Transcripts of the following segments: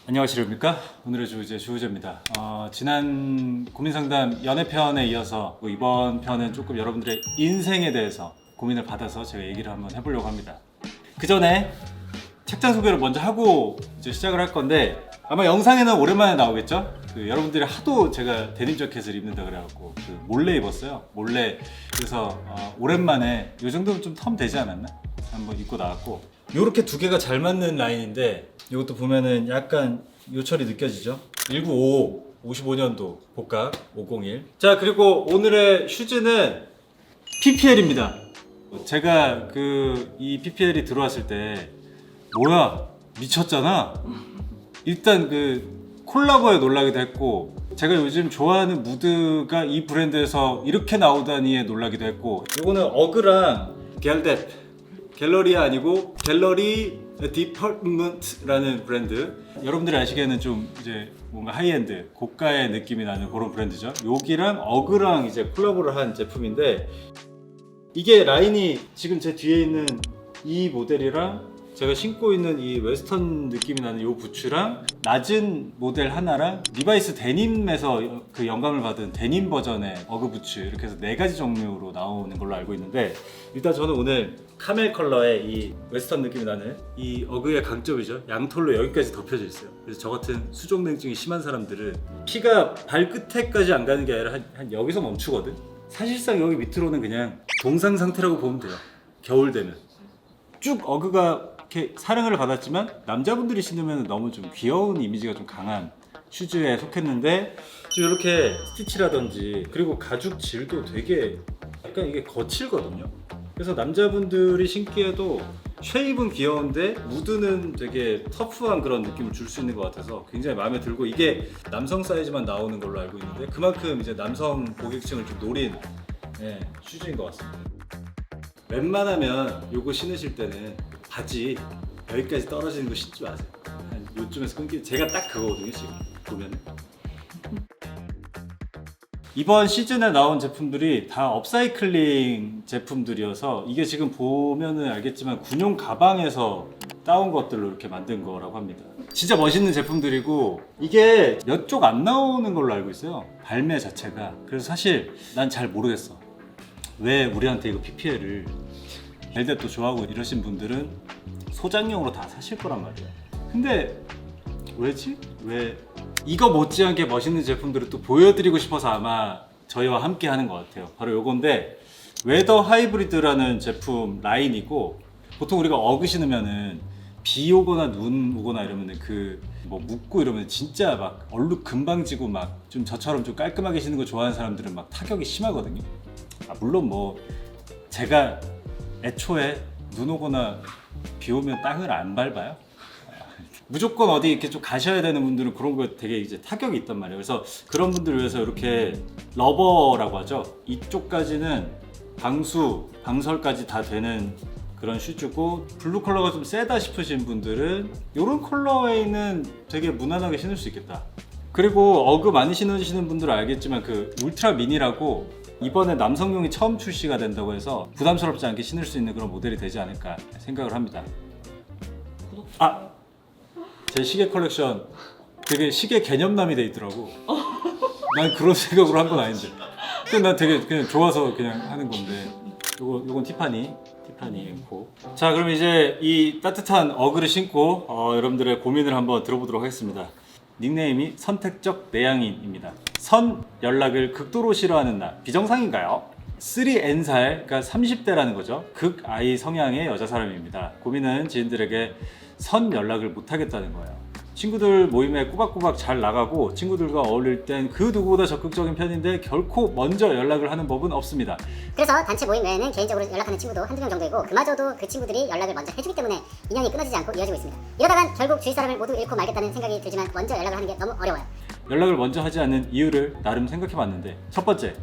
안녕하십니까. 오늘의 주제 주우재입니다. 지난 고민상담 연애편에 이어서 이번 편은 조금 여러분들의 인생에 대해서 고민을 받아서 제가 얘기를 한번 해보려고 합니다. 그 전에 책장 소개를 먼저 하고 이제 시작을 할 건데, 아마 영상에는 오랜만에 나오겠죠? 여러분들이 하도 제가 데님 자켓을 입는다 그래갖고 몰래 입었어요. 몰래. 그래서 오랜만에 이 정도면 좀 텀 되지 않았나? 한번 입고 나왔고, 요렇게 두 개가 잘 맞는 라인인데, 이것도 보면은 약간 요철이 느껴지죠? 1955 55년도 복각 501. 자, 그리고 오늘의 슈즈는 PPL입니다. 제가 이 PPL이 들어왔을 때 뭐야 미쳤잖아. 일단 콜라보에 놀라기도 했고, 제가 요즘 좋아하는 무드가 이 브랜드에서 이렇게 나오다니에 놀라기도 했고, 이거는 어그랑 갤러리아 아니고 갤러리 디파트먼트라는 브랜드. 여러분들이 아시기에는 좀 이제 뭔가 하이엔드 고가의 느낌이 나는 그런 브랜드죠. 여기랑 어그랑 이제 콜라보를 한 제품인데, 이게 라인이 지금 제 뒤에 있는 이 모델이랑 제가 신고 있는 이 웨스턴 느낌이 나는 이 부츠랑 낮은 모델 하나랑 리바이스 데님에서 그 영감을 받은 데님 버전의 어그 부츠, 이렇게 해서 4가지 종류로 나오는 걸로 알고 있는데, 일단 저는 오늘 카멜 컬러의 이 웨스턴 느낌이 나는 이 어그의 강점이죠. 양털로 여기까지 덮여져 있어요. 그래서 저 같은 수족냉증이 심한 사람들은 피가 발끝에까지 안 가는 게 아니라 한 여기서 멈추거든. 사실상 여기 밑으로는 그냥 동상 상태라고 보면 돼요. 겨울 되면 쭉 어그가 이렇게 사랑을 받았지만, 남자분들이 신으면 너무 좀 귀여운 이미지가 좀 강한 슈즈에 속했는데, 좀 이렇게 스티치라든지 그리고 가죽 질도 되게 약간 이게 거칠거든요. 그래서 남자분들이 신기에도 쉐입은 귀여운데 무드는 되게 터프한 그런 느낌을 줄 수 있는 것 같아서 굉장히 마음에 들고, 이게 남성 사이즈만 나오는 걸로 알고 있는데 그만큼 이제 남성 고객층을 좀 노린 슈즈인 것 같습니다. 웬만하면 요거 신으실 때는 바지 여기까지 떨어지는 거 신지 마세요. 한 요쯤에서 끊기, 제가 딱 그거거든요 지금 보면은. 이번 시즌에 나온 제품들이 다 업사이클링 제품들이어서, 이게 지금 보면은 알겠지만 군용 가방에서 따온 것들로 이렇게 만든 거라고 합니다. 진짜 멋있는 제품들이고, 이게 몇 쪽 안 나오는 걸로 알고 있어요, 발매 자체가. 그래서 사실 난 잘 모르겠어, 왜 우리한테 이거 PPL을 벨벳도 좋아하고 이러신 분들은 소장용으로 다 사실 거란 말이야. 근데 왜지? 왜? 이거 못지않게 멋있는 제품들을 또 보여드리고 싶어서 아마 저희와 함께 하는 것 같아요. 바로 요건데, 웨더 하이브리드라는 제품 라인이고, 보통 우리가 어그 신으면은 비 오거나 눈 오거나 이러면은 뭐 묻고 이러면 진짜 막 얼룩 금방 지고, 막 좀 저처럼 좀 깔끔하게 신는 거 좋아하는 사람들은 막 타격이 심하거든요. 물론 뭐 제가 애초에 눈 오거나 비 오면 땅을 안 밟아요. 무조건 어디 이렇게 좀 가셔야 되는 분들은 그런 거 되게 이제 타격이 있단 말이에요. 그래서 그런 분들을 위해서 이렇게 러버라고 하죠. 이쪽까지는 방수, 방설까지 다 되는 그런 슈즈고, 블루 컬러가 좀 세다 싶으신 분들은 이런 컬러웨이는 되게 무난하게 신을 수 있겠다. 그리고 어그 많이 신으시는 분들은 알겠지만 울트라 미니라고 이번에 남성용이 처음 출시가 된다고 해서 부담스럽지 않게 신을 수 있는 그런 모델이 되지 않을까 생각을 합니다. 제 시계 컬렉션 되게 시계 개념남이 돼 있더라고. 난 그런 생각으로 한 건 아닌데. 근데 난 되게 그냥 좋아서 그냥 하는 건데. 요건 티파니 엠포. 자, 그럼 이제 이 따뜻한 어그를 신고 여러분들의 고민을 한번 들어보도록 하겠습니다. 닉네임이 선택적 내향인입니다. 선 연락을 극도로 싫어하는 나, 비정상인가요? 3N살, 그러니까 30대라는 거죠. 극 I 성향의 여자 사람입니다. 고민은 지인들에게 선 연락을 못 하겠다는 거예요. 친구들 모임에 꼬박꼬박 잘 나가고 친구들과 어울릴 땐 그 누구보다 적극적인 편인데 결코 먼저 연락을 하는 법은 없습니다. 그래서 단체 모임 외에는 개인적으로 연락하는 친구도 한두 명 정도이고, 그마저도 그 친구들이 연락을 먼저 해주기 때문에 인연이 끊어지지 않고 이어지고 있습니다. 이러다간 결국 주위 사람을 모두 잃고 말겠다는 생각이 들지만 먼저 연락을 하는 게 너무 어려워요. 연락을 먼저 하지 않는 이유를 나름 생각해봤는데, 첫 번째,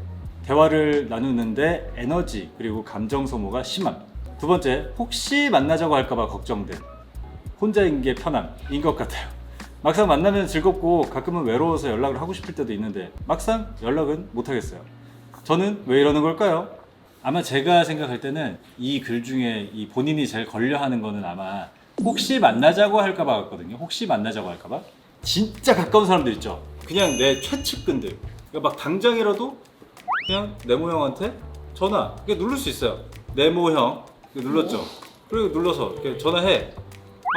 대화를 나누는데 에너지 그리고 감정 소모가 심함. 두 번째, 혹시 만나자고 할까봐 걱정됨. 혼자인 게 편함인 것 같아요. 막상 만나면 즐겁고 가끔은 외로워서 연락을 하고 싶을 때도 있는데 막상 연락은 못 하겠어요. 저는 왜 이러는 걸까요? 아마 제가 생각할 때는 이 글 중에 이 본인이 제일 걸려하는 거는 아마 혹시 만나자고 할까봐 같거든요. 혹시 만나자고 할까봐. 진짜 가까운 사람들 있죠. 그냥 내 최측근들. 그러니까 막 당장이라도 그냥 네모 형한테 전화 이렇게 누를 수 있어요. 네모 형 이렇게 눌렀죠. 그리고 눌러서 이렇게 전화해.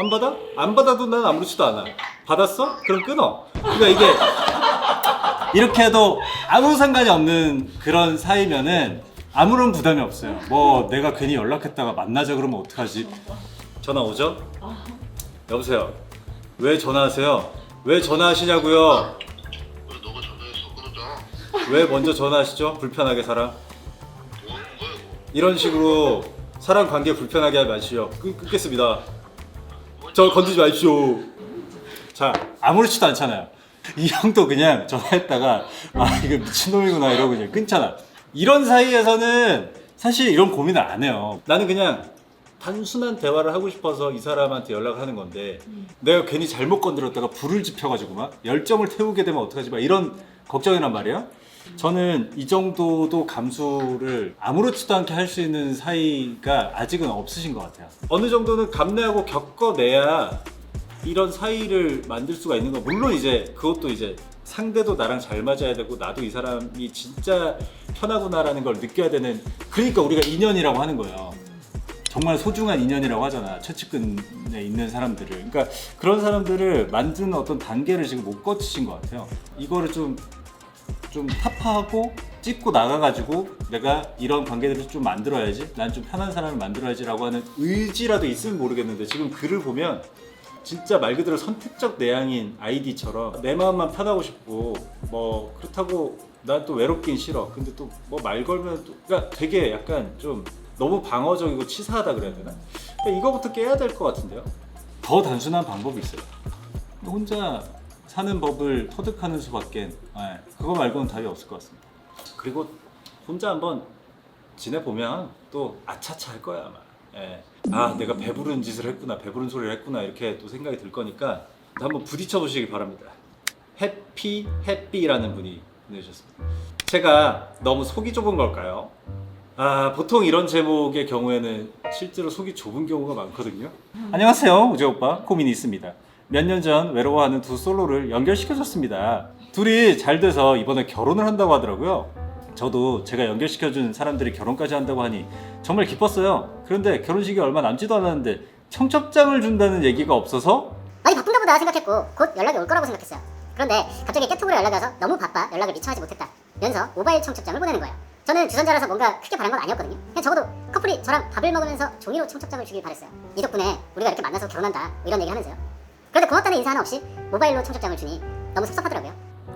안 받아? 안 받아도 난 아무렇지도 않아. 받았어? 그럼 끊어. 그러니까 이게 이렇게 해도 아무 상관이 없는 그런 사이면은 아무런 부담이 없어요. 뭐 내가 괜히 연락했다가 만나자 그러면 어떡하지? 전화 오죠? 여보세요. 왜 전화하세요? 왜 전화하시냐고요? 왜 너가 전화해서 끊었잖아. 왜 먼저 전화하시죠? 불편하게 사람. 뭐 하는 거야 이거? 이런 식으로 사람 관계 불편하게 하지 마시오. 끊겠습니다. 저 건드지 마십시오. 자, 아무렇지도 않잖아요. 이 형도 그냥 전화했다가 아 이거 미친놈이구나 이러고 그냥 끊잖아. 이런 사이에서는 사실 이런 고민을 안 해요. 나는 그냥 단순한 대화를 하고 싶어서 이 사람한테 연락하는 건데 내가 괜히 잘못 건드렸다가 불을 지펴가지고 막 열정을 태우게 되면 어떡하지 막 이런 걱정이란 말이에요. 저는 이 정도도 감수를 아무렇지도 않게 할 수 있는 사이가 아직은 없으신 것 같아요. 어느 정도는 감내하고 겪어내야 이런 사이를 만들 수가 있는 거. 물론 이제 그것도 이제 상대도 나랑 잘 맞아야 되고 나도 이 사람이 진짜 편하구나라는 걸 느껴야 되는. 그러니까 우리가 인연이라고 하는 거예요. 정말 소중한 인연이라고 하잖아. 최측근에 있는 사람들을. 그러니까 그런 사람들을 만드는 어떤 단계를 지금 못 거치신 것 같아요. 이거를 좀 타파하고 찍고 나가가지고 내가 이런 관계들을 좀 만들어야지, 난 좀 편한 사람을 만들어야지라고 하는 의지라도 있으면 모르겠는데 지금 글을 보면 진짜 말 그대로 선택적 내향인 아이디처럼 내 마음만 편하고 싶고 뭐 그렇다고 난 또 외롭긴 싫어. 근데 또 뭐 말 걸면 또 그러니까 되게 약간 좀 너무 방어적이고 치사하다 그래야 되나? 그러니까 이거부터 깨야 될 것 같은데요. 더 단순한 방법이 있어요. 혼자 사는 법을 터득하는 수밖에 그거 말고는 답이 없을 것 같습니다. 그리고 혼자 한번 지내보면 또 아차차 할 거야 아마. 아 내가 배부른 짓을 했구나, 배부른 소리를 했구나 이렇게 또 생각이 들 거니까 한번 부딪혀 보시기 바랍니다. 해피라는 분이 보내주셨습니다. 제가 너무 속이 좁은 걸까요? 아 보통 이런 제목의 경우에는 실제로 속이 좁은 경우가 많거든요. 안녕하세요, 우재 오빠. 고민이 있습니다. 몇 년 전 외로워하는 두 솔로를 연결시켜줬습니다. 둘이 잘 돼서 이번에 결혼을 한다고 하더라고요. 저도 제가 연결시켜준 사람들이 결혼까지 한다고 하니 정말 기뻤어요. 그런데 결혼식이 얼마 남지도 않았는데 청첩장을 준다는 얘기가 없어서 많이 바쁜가 보다 생각했고 곧 연락이 올 거라고 생각했어요. 그런데 갑자기 깨톡으로 연락이 와서 너무 바빠 연락을 미처 하지 못했다 면서 모바일 청첩장을 보내는 거예요. 저는 주선자라서 뭔가 크게 바란 건 아니었거든요. 그냥 적어도 커플이 저랑 밥을 먹으면서 종이로 청첩장을 주길 바랬어요. 이 덕분에 우리가 이렇게 만나서 결혼한다 뭐 이런 얘기 하면서요. 그런데 고맙다는 인사 하나 없이 모바일로 청첩장을 주니 너무 섭섭하더라고요.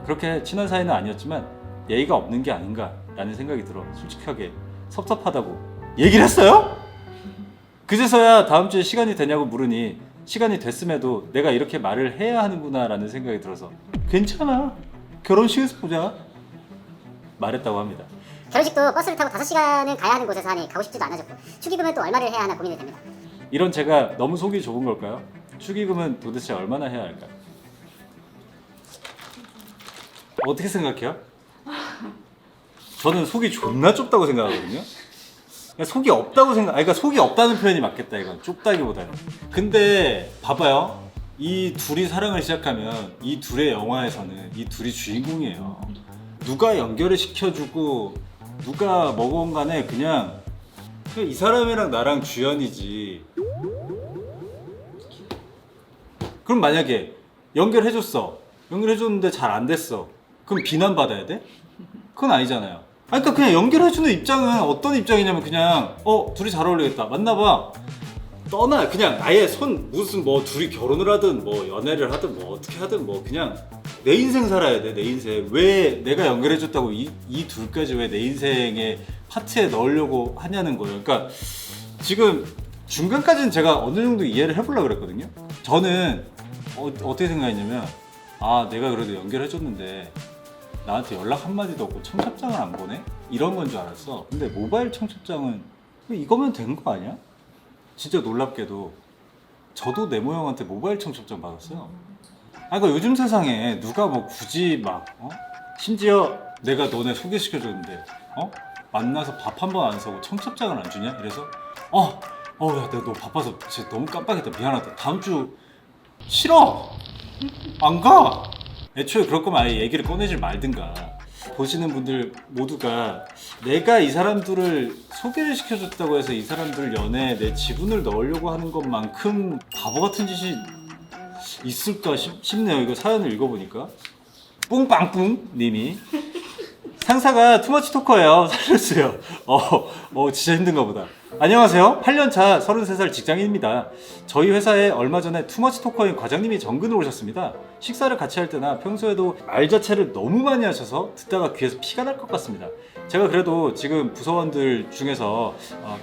그렇게 친한 사이는 아니었지만 예의가 없는 게 아닌가라는 생각이 들어 솔직하게 섭섭하다고 얘기를 했어요? 그제서야 다음 주에 시간이 되냐고 물으니 시간이 됐음에도 내가 이렇게 말을 해야 하는구나 라는 생각이 들어서 괜찮아, 결혼식에서 보자 말했다고 합니다. 결혼식도 버스를 타고 5시간을 가야 하는 곳에서 하니 가고 싶지도 않아졌고 축의금은 또 얼마를 해야 하나 고민이 됩니다. 이런 제가 너무 속이 좁은 걸까요? 축의금은 도대체 얼마나 해야 할까요? 어떻게 생각해요? 저는 속이 존나 좁다고 생각하거든요. 그냥 속이 없다고 그러니까 속이 없다는 표현이 맞겠다 이건. 좁다기보다는. 근데 봐봐요. 이 둘이 사랑을 시작하면 이 둘의 영화에서는 이 둘이 주인공이에요. 누가 연결을 시켜주고 누가 뭐건 간에 그냥 이 사람이랑 나랑 주연이지. 그럼 만약에 연결해줬는데 잘 안 됐어. 그럼 비난받아야 돼? 그건 아니잖아요. 그러니까 그냥 연결해주는 입장은 어떤 입장이냐면 그냥 둘이 잘 어울리겠다 만나봐 떠나. 그냥 아예 무슨 뭐 둘이 결혼을 하든 뭐 연애를 하든 뭐 어떻게 하든 뭐 그냥 내 인생 살아야 돼. 내 인생. 왜 내가 연결해줬다고 이 둘까지 왜 내 인생의 파트에 넣으려고 하냐는 거예요. 그러니까 지금 중간까지는 제가 어느 정도 이해를 해보려고 그랬거든요. 저는 어떻게 생각했냐면 아 내가 그래도 연결해줬는데 나한테 연락 한마디도 없고 청첩장을 안 보내? 이런 건 줄 알았어. 근데 모바일 청첩장은 이거면 된 거 아니야? 진짜 놀랍게도 저도 네모 형한테 모바일 청첩장 받았어요. 그러니까 요즘 세상에 누가 뭐 굳이 막 심지어 내가 너네 소개시켜줬는데 만나서 밥 한 번 안 사고 청첩장을 안 주냐? 이래서 야 내가 너 바빠서 진짜 너무 깜빡했다 미안하다 다음 주 싫어. 안 가! 애초에 그럴 거면 아예 얘기를 꺼내질 말든가. 보시는 분들 모두가 내가 이 사람들을 소개를 시켜줬다고 해서 이 사람들 연애에 내 지분을 넣으려고 하는 것만큼 바보 같은 짓이 있을까 싶네요. 이거 사연을 읽어보니까. 뿡빵뿡 님이 상사가 투머치 토커예요. 살려주세요. 진짜 힘든가 보다. 안녕하세요. 8년차 33살 직장인입니다. 저희 회사에 얼마 전에 투머치 토커인 과장님이 정근을 오셨습니다. 식사를 같이 할 때나 평소에도 말 자체를 너무 많이 하셔서 듣다가 귀에서 피가 날 것 같습니다. 제가 그래도 지금 부서원들 중에서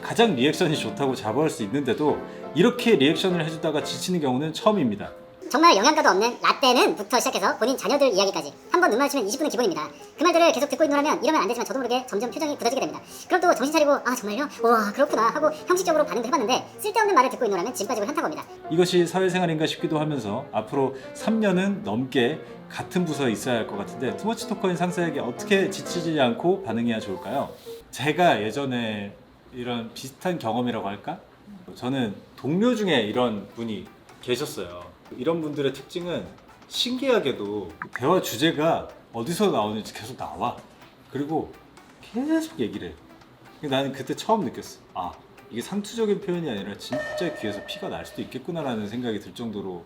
가장 리액션이 좋다고 자부할 수 있는데도 이렇게 리액션을 해주다가 지치는 경우는 처음입니다. 정말 영양가도 없는 라떼는부터 시작해서 본인 자녀들 이야기까지 한 번 눈 마주치면 20분은 기본입니다. 그 말들을 계속 듣고 있노라면 이러면 안 되지만 저도 모르게 점점 표정이 굳어지게 됩니다. 그럼 또 정신 차리고 아 정말요? 와 그렇구나 하고 형식적으로 반응도 해봤는데 쓸데없는 말을 듣고 있노라면 짐 가지고 현타가 옵니다. 이것이 사회생활인가 싶기도 하면서 앞으로 3년은 넘게 같은 부서에 있어야 할 것 같은데 투머치 토커인 상사에게 어떻게 지치지 않고 반응해야 좋을까요? 제가 예전에 이런 비슷한 경험이라고 할까? 저는 동료 중에 이런 분이 계셨어요. 이런 분들의 특징은 신기하게도 대화 주제가 어디서 나오는지 계속 나와. 그리고 계속 얘기를 해. 나는 그때 처음 느꼈어. 아, 이게 상투적인 표현이 아니라 진짜 귀에서 피가 날 수도 있겠구나라는 생각이 들 정도로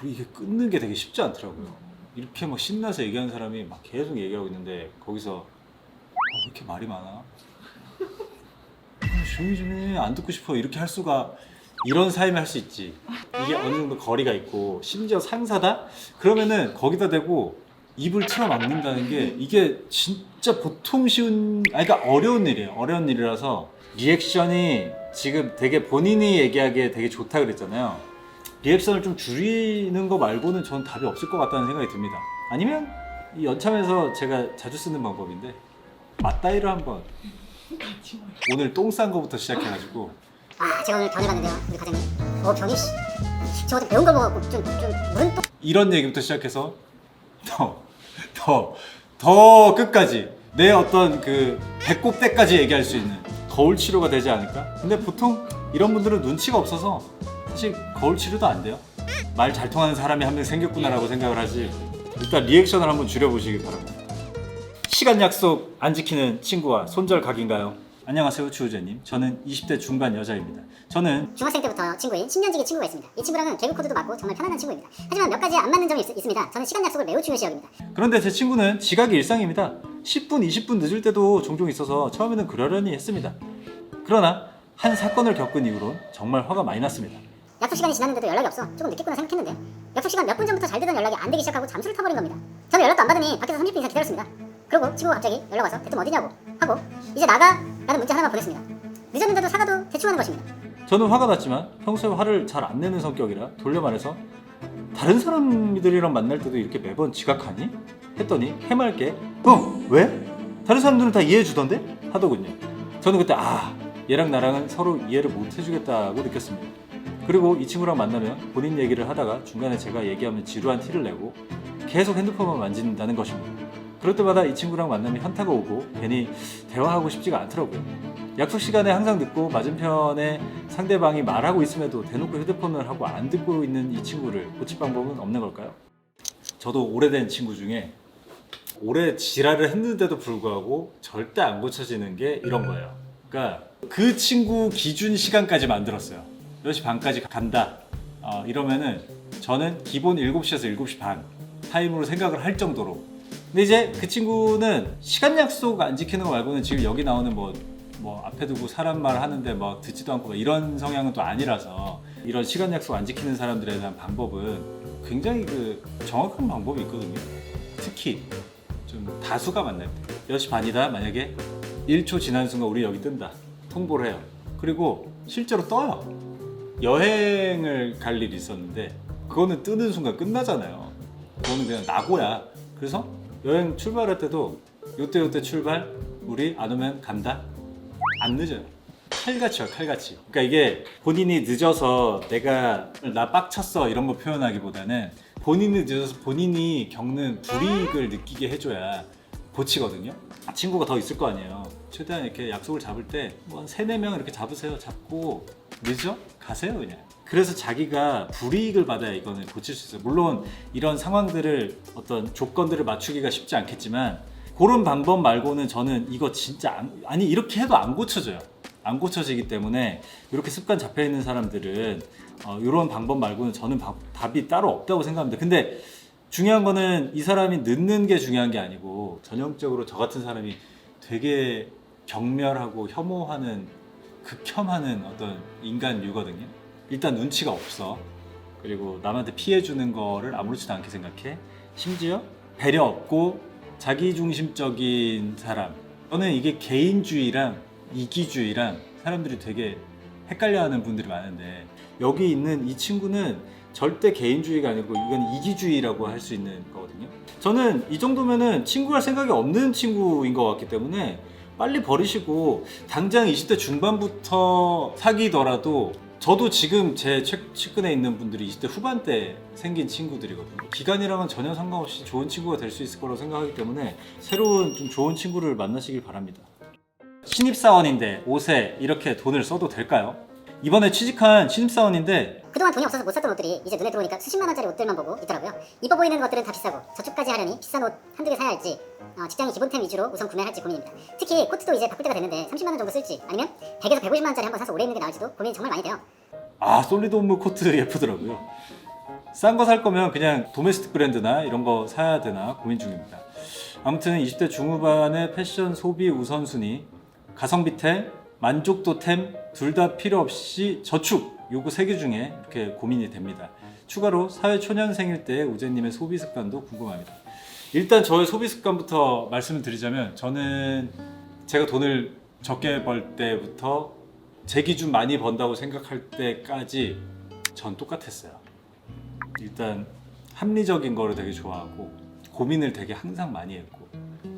이게 끊는 게 되게 쉽지 않더라고요. 이렇게 막 신나서 얘기하는 사람이 막 계속 얘기하고 있는데 거기서 왜 이렇게 말이 많아? 조용히 좀 해. 안 듣고 싶어. 이렇게 할 수가 이런 삶을 할 수 있지. 이게 어느 정도 거리가 있고 심지어 상사다? 그러면은 거기다 대고 입을 틀어막는다는 게 이게 진짜 보통 그러니까 어려운 일이에요. 어려운 일이라서 리액션이 지금 되게 본인이 얘기하기에 되게 좋다 그랬잖아요. 리액션을 좀 줄이는 거 말고는 전 답이 없을 것 같다는 생각이 듭니다. 아니면 이 연참에서 제가 자주 쓰는 방법인데 맞다이를 한번 오늘 똥 싼 거부터 시작해가지고 제가 오늘 변을 봤는데요 우리 과장님. 병이 저거 좀 매운 걸 먹었고 좀 무슨 또 이런 얘기부터 시작해서 더 끝까지 내 어떤 그 배꼽 때까지 얘기할 수 있는 거울 치료가 되지 않을까? 근데 보통 이런 분들은 눈치가 없어서 사실 거울 치료도 안 돼요. 말 잘 통하는 사람이 한 명 생겼구나라고 생각을 하지. 일단 리액션을 한번 줄여보시기 바랍니다. 시간 약속 안 지키는 친구와 손절각인가요? 안녕하세요 주우재님. 저는 20대 중반 여자입니다. 저는 중학생 때부터 친구인 10년지기 친구가 있습니다. 이 친구랑은 개그 코드도 맞고 정말 편안한 친구입니다. 하지만 몇 가지 안 맞는 점이 있습니다. 저는 시간 약속을 매우 중요시 여깁니다. 그런데 제 친구는 지각이 일상입니다. 10분, 20분 늦을 때도 종종 있어서 처음에는 그러려니 했습니다. 그러나 한 사건을 겪은 이후론 정말 화가 많이 났습니다. 약속 시간이 지났는데도 연락이 없어 조금 늦겠구나 생각했는데요. 약속 시간 몇 분 전부터 잘 되던 연락이 안 되기 시작하고 잠수를 타버린 겁니다. 저는 연락도 안 받으니 밖에서 30분 이상 기다렸습니다. 그리고 친구가 갑자기 연락 와서 대뜸 어디냐고 하고 이제 나가 라는 문자 하나만 보냈습니다. 늦었는데도 사과도 대충 하는 것입니다. 저는 화가 났지만 평소에 화를 잘 안 내는 성격이라 돌려 말해서 다른 사람들이랑 만날 때도 이렇게 매번 지각하니? 했더니 해맑게 왜? 다른 사람들은 다 이해해 주던데? 하더군요. 저는 그때 얘랑 나랑은 서로 이해를 못 해주겠다고 느꼈습니다. 그리고 이 친구랑 만나면 본인 얘기를 하다가 중간에 제가 얘기하면 지루한 티를 내고 계속 핸드폰만 만진다는 것입니다. 그럴 때마다 이 친구랑 만나면 현타가 오고 괜히 대화하고 싶지가 않더라고요. 약속 시간에 항상 늦고 맞은편에 상대방이 말하고 있음에도 대놓고 휴대폰을 하고 안 듣고 있는 이 친구를 고칠 방법은 없는 걸까요? 저도 오래된 친구 중에 오래 지랄을 했는데도 불구하고 절대 안 고쳐지는 게 이런 거예요. 그러니까 그 친구 기준 시간까지 만들었어요. 10시 반까지 간다. 이러면은 저는 기본 7시에서 7시 반 타임으로 생각을 할 정도로. 근데 이제 그 친구는 시간 약속 안 지키는 거 말고는 지금 여기 나오는 뭐 앞에 두고 사람 말 하는데 막 듣지도 않고 막 이런 성향은 또 아니라서 이런 시간 약속 안 지키는 사람들에 대한 방법은 굉장히 그 정확한 방법이 있거든요. 특히 좀 다수가 만날 때 10시 반이다 만약에 1초 지난 순간 우리 여기 뜬다 통보를 해요. 그리고 실제로 떠요. 여행을 갈 일이 있었는데 그거는 뜨는 순간 끝나잖아요. 그거는 그냥 낙오야. 그래서 여행 출발할 때도 요때 출발 우리 안 오면 간다. 안 늦어요. 칼같이 와요. 칼같이. 그러니까 이게 본인이 늦어서 나 빡쳤어 이런 거 표현하기보다는 본인이 늦어서 본인이 겪는 불이익을 느끼게 해줘야 고치거든요. 친구가 더 있을 거 아니에요. 최대한 이렇게 약속을 잡을 때 뭐 한 3-4명 이렇게 잡으세요. 잡고 늦어? 가세요 그냥. 그래서 자기가 불이익을 받아야 이거는 고칠 수 있어요. 물론 이런 상황들을 어떤 조건들을 맞추기가 쉽지 않겠지만 그런 방법 말고는 저는 이거 진짜 아니 이렇게 해도 안 고쳐져요. 안 고쳐지기 때문에 이렇게 습관 잡혀 있는 사람들은 이런 방법 말고는 저는 답이 따로 없다고 생각합니다. 근데 중요한 거는 이 사람이 늦는 게 중요한 게 아니고 전형적으로 저 같은 사람이 되게 경멸하고 혐오하는 극혐하는 어떤 인간류거든요. 일단 눈치가 없어. 그리고 남한테 피해 주는 거를 아무렇지도 않게 생각해. 심지어 배려 없고 자기중심적인 사람. 저는 이게 개인주의랑 이기주의랑 사람들이 되게 헷갈려하는 분들이 많은데 여기 있는 이 친구는 절대 개인주의가 아니고 이건 이기주의라고 할 수 있는 거거든요. 저는 이 정도면은 친구할 생각이 없는 친구인 것 같기 때문에 빨리 버리시고 당장 20대 중반부터 사귀더라도 저도 지금 제 측근에 있는 분들이 20대 후반때 생긴 친구들이거든요. 기간이랑은 전혀 상관없이 좋은 친구가 될 수 있을 거라고 생각하기 때문에 새로운 좀 좋은 친구를 만나시길 바랍니다. 신입사원인데 옷에 이렇게 돈을 써도 될까요? 이번에 취직한 신입사원인데 그동안 돈이 없어서 못 샀던 옷들이 이제 눈에 들어오니까 수십만 원짜리 옷들만 보고 있더라고요. 이뻐 보이는 것들은 다 비싸고 저축까지 하려니 비싼 옷 한두 개 사야 할지 직장인 기본템 위주로 우선 구매를 할지 고민입니다. 특히 코트도 이제 바꿀 때가 됐는데 30만 원 정도 쓸지 아니면 100에서 150만 원짜리 한번 사서 오래 입는 게 나을지도 고민이 정말 많이 돼요. 솔리드 홈모 코트 예쁘더라고요. 싼 거 살 거면 그냥 도메스틱 브랜드나 이런 거 사야 되나 고민 중입니다. 아무튼 20대 중후반의 패션 소비 우선순위 가성비템, 만족도템 둘 다 필요 없이 저축 요거 3개 중에 이렇게 고민이 됩니다. 추가로 사회 초년생일 때 우재님의 소비 습관도 궁금합니다. 일단 저의 소비 습관부터 말씀을 드리자면 저는 제가 돈을 적게 벌 때부터 제 기준 많이 번다고 생각할 때까지 전 똑같았어요. 일단 합리적인 거를 되게 좋아하고 고민을 되게 항상 많이 했고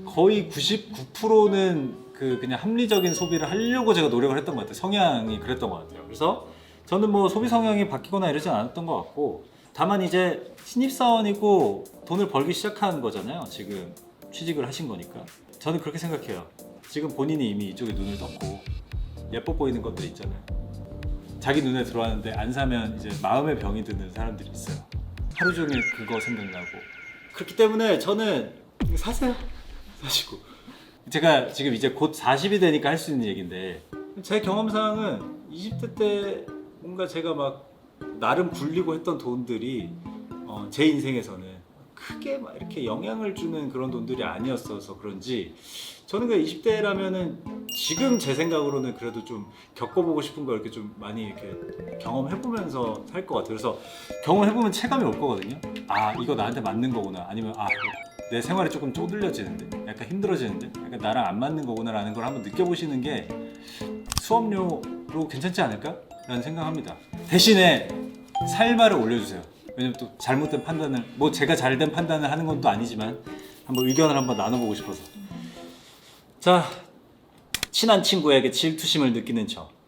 거의 99%는 그냥 합리적인 소비를 하려고 제가 노력을 했던 것 같아요. 성향이 그랬던 것 같아요. 그래서 저는 뭐 소비 성향이 바뀌거나 이러진 않았던 것 같고 다만 이제 신입사원이고 돈을 벌기 시작한 거잖아요. 지금 취직을 하신 거니까 저는 그렇게 생각해요. 지금 본인이 이미 이쪽에 눈을 떴고 예뻐 보이는 것들 있잖아요. 자기 눈에 들어왔는데 안 사면 이제 마음의 병이 드는 사람들이 있어요. 하루 종일 그거 생각나고 그렇기 때문에 저는 이거 사세요. 사시고 제가 지금 이제 곧 40이 되니까 할 수 있는 얘기인데 제 경험상은 20대 때 뭔가 제가 막 나름 굴리고 했던 돈들이 제 인생에서는 크게 막 이렇게 영향을 주는 그런 돈들이 아니었어서 그런지 저는 그 20대라면은 지금 제 생각으로는 그래도 좀 겪어보고 싶은 거 이렇게 좀 많이 이렇게 경험해보면서 살 것 같아요. 그래서 경험해보면 체감이 올 거거든요. 이거 나한테 맞는 거구나. 아니면 내 생활이 조금 쪼들려지는데 약간 힘들어지는데 약간 나랑 안 맞는 거구나 라는 걸 한번 느껴보시는 게 수업료로 괜찮지 않을까? 라는 생각합니다. 대신에 살말을 올려주세요. 왜냐면 또 잘못된 판단을 제가 잘된 판단을 하는 건 또 아니지만 한번 의견을 한번 나눠보고 싶어서. 자, 친한 친구에게 질투심을 느끼는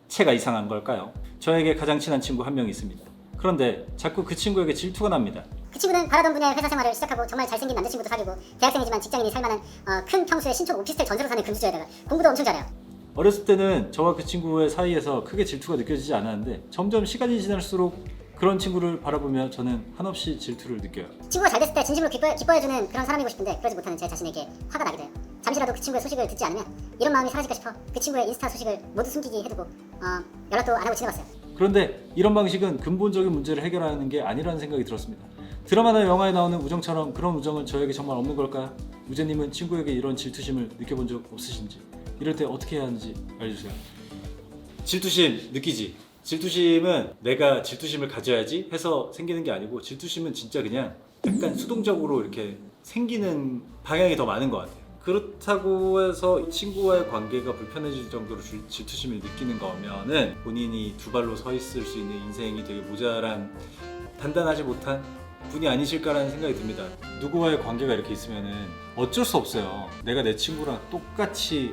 제가 이상한 걸까요? 저에게 가장 친한 친구 한 명 있습니다. 그런데 자꾸 그 친구에게 질투가 납니다. 그 친구는 바라던 분야의 회사 생활을 시작하고 정말 잘생긴 남자친구도 사귀고 대학생이지만 직장인이 살만한 큰 평수의 신촌 오피스텔 전세로 사는 금수저에다가 공부도 엄청 잘해요. 어렸을 때는 저와 그 친구의 사이에서 크게 질투가 느껴지지 않았는데 점점 시간이 지날수록 그런 친구를 바라보며 저는 한없이 질투를 느껴요. 친구가 잘 됐을 때 진심으로 기뻐해주는 그런 사람이고 싶은데 그러지 못하는 제 자신에게 화가 나게 돼요. 잠시라도 그 친구의 소식을 듣지 않으면 이런 마음이 사라질까 싶어 그 친구의 인스타 소식을 모두 숨기기 해두고 연락도 안 하고 지내봤어요. 그런데 이런 방식은 근본적인 문제를 해결하는 게 아니라는 생각이 들었습니다. 드라마나 영화에 나오는 우정처럼 그런 우정은 저에게 정말 없는 걸까요? 우재님은 친구에게 이런 질투심을 느껴본 적 없으신지, 이럴 때 어떻게 해야 하는지 알려주세요. 질투심 느끼지? 질투심은 내가 질투심을 가져야지 해서 생기는 게 아니고 질투심은 진짜 그냥 약간 수동적으로 이렇게 생기는 방향이 더 많은 것 같아요. 그렇다고 해서 이 친구와의 관계가 불편해질 정도로 질투심을 느끼는 거면은 본인이 두 발로 서 있을 수 있는 인생이 되게 모자란 단단하지 못한 분이 아니실까라는 생각이 듭니다. 누구와의 관계가 이렇게 있으면은 어쩔 수 없어요. 내가 내 친구랑 똑같이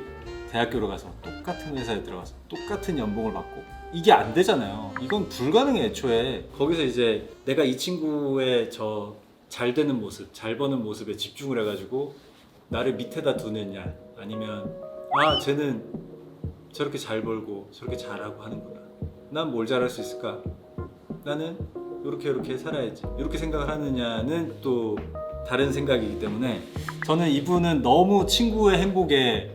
대학교를 가서 똑같은 회사에 들어가서 똑같은 연봉을 받고 이게 안 되잖아요. 이건 불가능해. 애초에 거기서 이제 내가 이 친구의 저 잘 되는 모습, 잘 버는 모습에 집중을 해가지고 나를 밑에다 두느냐, 아니면 쟤는 저렇게 잘 벌고 저렇게 잘하고 하는구나, 난 뭘 잘할 수 있을까, 나는 이렇게 살아야지 이렇게 생각을 하느냐는 또 다른 생각이기 때문에 저는 이분은 너무 친구의 행복에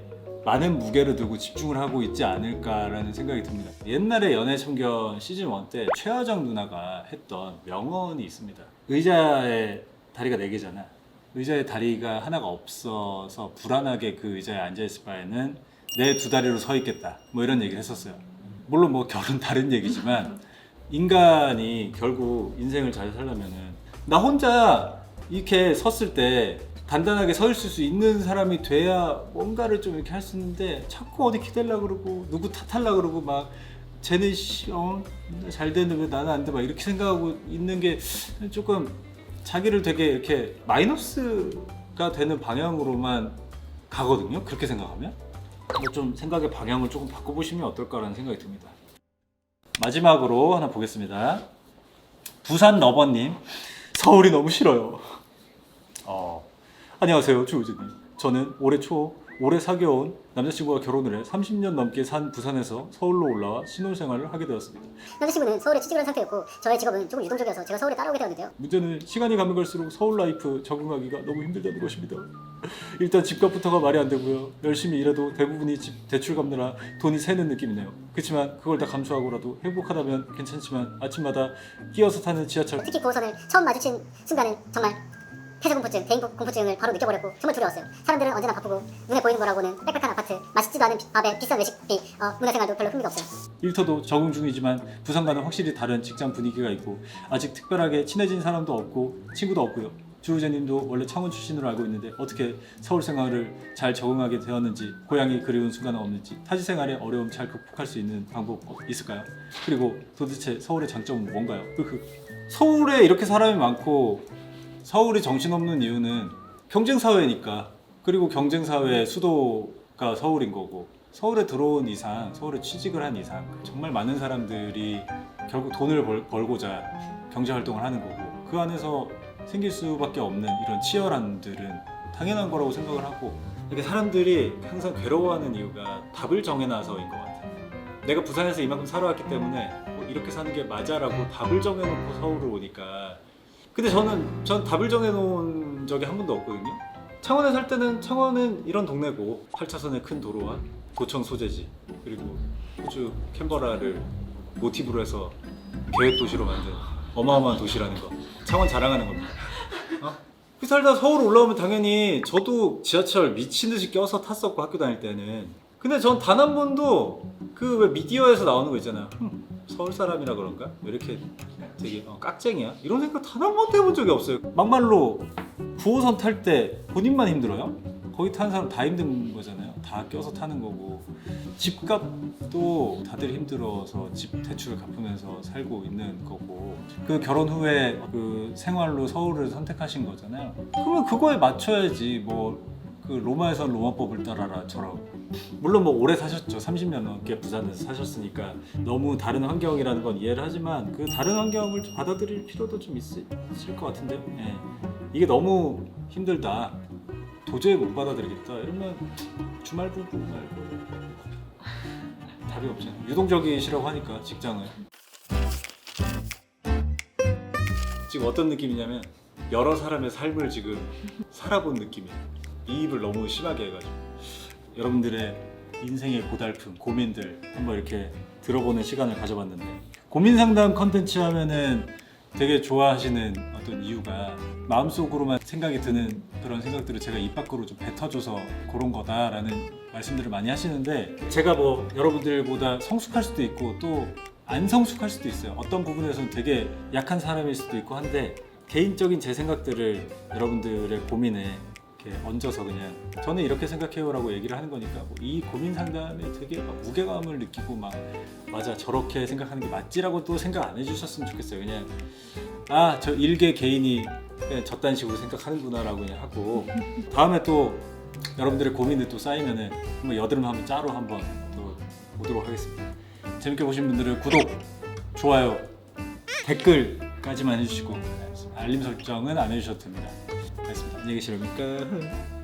많은 무게를 두고 집중을 하고 있지 않을까라는 생각이 듭니다. 옛날에 연애참견 시즌1 때 최하정 누나가 했던 명언이 있습니다. 의자에 다리가 4개잖아. 의자에 다리가 하나가 없어서 불안하게 그 의자에 앉아있을 바에는 내 2다리로 서 있겠다 뭐 이런 얘기를 했었어요. 물론 뭐 결혼 다른 얘기지만 인간이 결국 인생을 잘 살려면은 나 혼자 이렇게 섰을 때 단단하게 서 있을 수 있는 사람이 돼야 뭔가를 좀 이렇게 할 수 있는데 자꾸 어디 기대려고 그러고 누구 탓하려고 그러고 막 쟤는 잘 되는데 왜 나는 안 돼 막 이렇게 생각하고 있는 게 조금 자기를 되게 이렇게 마이너스가 되는 방향으로만 가거든요. 그렇게 생각하면 뭐 좀 생각의 방향을 조금 바꿔보시면 어떨까라는 생각이 듭니다. 마지막으로 하나 보겠습니다. 부산 러버님, 서울이 너무 싫어요. 안녕하세요, 주우진님. 저는 올해 초 오래 사귀어온 남자친구와 결혼을 해 30년 넘게 산 부산에서 서울로 올라와 신혼생활을 하게 되었습니다. 남자친구는 서울에 취직을 한 상태였고 저의 직업은 조금 유동적이어서 제가 서울에 따라오게 되었는데요. 문제는 시간이 가면 갈수록 서울 라이프 적응하기가 너무 힘들다는 것입니다. 일단 집값부터가 말이 안 되고요. 열심히 일해도 대부분이 집 대출 갚느라 돈이 새는 느낌이네요. 그렇지만 그걸 다 감수하고라도 행복하다면 괜찮지만 아침마다 끼어서 타는 지하철 특히 9호선을 처음 마주친 순간은 정말 폐쇄공포증, 대인공포증을 바로 느껴버렸고 정말 두려웠어요. 사람들은 언제나 바쁘고 눈에 보이는 거라고는 빽빽한 아파트, 맛있지도 않은 밥에 비싼 외식비, 문화생활도 별로 흥미가 없어요. 일터도 적응 중이지만 부산과는 확실히 다른 직장 분위기가 있고 아직 특별하게 친해진 사람도 없고 친구도 없고요. 주우재님도 원래 창원 출신으로 알고 있는데 어떻게 서울 생활을 잘 적응하게 되었는지, 고향이 그리운 순간은 없는지, 타지 생활의 어려움 잘 극복할 수 있는 방법 있을까요? 그리고 도대체 서울의 장점은 뭔가요? 서울에 이렇게 사람이 많고 서울이 정신없는 이유는 경쟁사회니까. 그리고 경쟁사회의 수도가 서울인 거고 서울에 들어온 이상, 서울에 취직을 한 이상 정말 많은 사람들이 결국 돈을 벌고자 경제활동을 하는 거고 그 안에서 생길 수밖에 없는 이런 치열함들은 당연한 거라고 생각을 하고 이렇게 사람들이 항상 괴로워하는 이유가 답을 정해놔서인 것 같아요. 내가 부산에서 이만큼 살아왔기 때문에 뭐 이렇게 사는 게 맞아라고 답을 정해놓고 서울을 오니까 근데 전 답을 정해놓은 적이 한 번도 없거든요. 창원에 살 때는 창원은 이런 동네고 8차선의 큰 도로와 도청 소재지 그리고 호주 캔버라를 모티브로 해서 계획도시로 만든 어마어마한 도시라는 거 창원 자랑하는 겁니다. 그 살다 서울 올라오면 당연히 저도 지하철 미친듯이 껴서 탔었고 학교 다닐 때는 근데 전 단 한 번도 그 왜 미디어에서 나오는 거 있잖아 서울 사람이라 그런가? 왜 이렇게 되게 깍쟁이야? 이런 생각 단 한 번도 해본 적이 없어요. 막말로 9호선 탈 때 본인만 힘들어요? 거기 타는 사람 다 힘든 거잖아요. 다 껴서 타는 거고 집값도 다들 힘들어서 집 대출을 갚으면서 살고 있는 거고 그 결혼 후에 그 생활로 서울을 선택하신 거잖아요. 그러면 그거에 맞춰야지 뭐 그 로마에선 로마법을 따라라처럼 물론 뭐 오래 사셨죠. 30년 넘게 부산에서 사셨으니까 너무 다른 환경이라는 건 이해를 하지만 그 다른 환경을 좀 받아들일 필요도 좀 있을 것 같은데요. 예. 이게 너무 힘들다 도저히 못 받아들이겠다 이러면 주말 부부 말고 답이 없잖아요. 유동적이시라고 하니까 직장을 지금 어떤 느낌이냐면 여러 사람의 삶을 지금 살아본 느낌이에요. 이입을 너무 심하게 해가지고 여러분들의 인생의 고달픔, 고민들 한번 이렇게 들어보는 시간을 가져봤는데 고민 상담 컨텐츠 하면은 되게 좋아하시는 어떤 이유가 마음속으로만 생각이 드는 그런 생각들을 제가 입 밖으로 좀 뱉어줘서 그런 거다라는 말씀들을 많이 하시는데 제가 뭐 여러분들보다 성숙할 수도 있고 또 안 성숙할 수도 있어요. 어떤 부분에서는 되게 약한 사람일 수도 있고 한데 개인적인 제 생각들을 여러분들의 고민에 이렇게 얹어서 그냥 저는 이렇게 생각해요라고 얘기를 하는 거니까 뭐 이 고민 상담에 되게 막 무게감을 느끼고 막 맞아 저렇게 생각하는 게 맞지라고 또 생각 안 해주셨으면 좋겠어요. 그냥 저 일개 개인이 그냥 저딴 식으로 생각하는구나라고 그냥 하고 다음에 또 여러분들의 고민이 또 쌓이면은 한번 여드름 한번 짜러 한번 또 오도록 하겠습니다. 재밌게 보신 분들은 구독, 좋아요, 댓글까지만 해주시고 알림 설정은 안 해주셔도 됩니다. 알겠습니다. 안녕히 계시렵니까?